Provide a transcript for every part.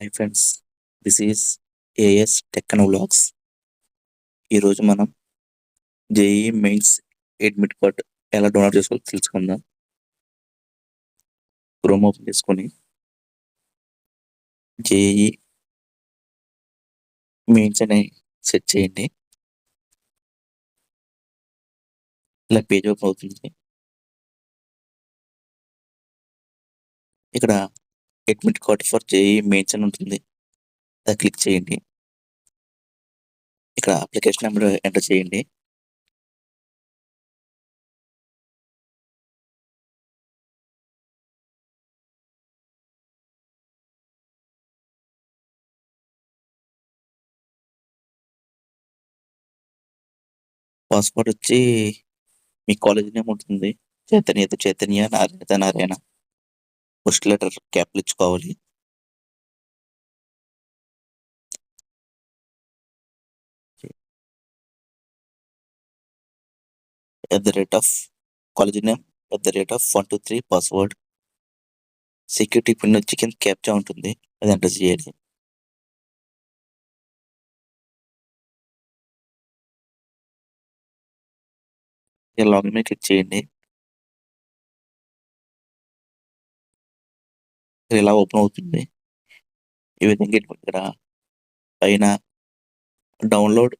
Hi friends, this is AS tech and vlogs. ఈరోజు మనం JEE mains admit card ఎలా download చేసుకోవాలో తెలుసుకుందాం. క్రోమ్ ఓపెన్ చేసుకొని జేఈ మెయిన్స్ అని సెర్చ్ చేయండి. ఇలా పేజ్ ఓపెన్ అవుతుంది. ఇక్కడ admit card for JEE mains అని ఉంటుంది. అది క్లిక్ చేయండి. ఇక్కడ అప్లికేషన్ నెంబర్ ఎంటర్ చేయండి. పాస్వర్డ్ వచ్చి మీ కాలేజ్ నేమ్ ఉంటుంది. Chaitanya Narayana. First letter capital ఇచ్చుకోవాలి. College name @1 2 3 password. Security pin వచ్చి కింద క్యాప్చా ఉంటుంది, అది ఎంటర్ చేయాలి. లాగిన్ మీద క్లిక్ చేయండి. ఇలా ఓపెన్ అవుతుంది. ఈ విధంగా ఇక్కడ పైన డౌన్లోడ్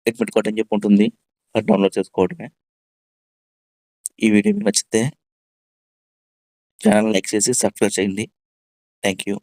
అడ్మిట్ కార్డ్ అని చెప్పి ఉంటుంది. అది డౌన్లోడ్ చేసుకోవడమే. ఈ వీడియో మీకు నచ్చితే ఛానల్ లైక్ చేసి సబ్స్క్రైబ్ చేయండి. Thank you.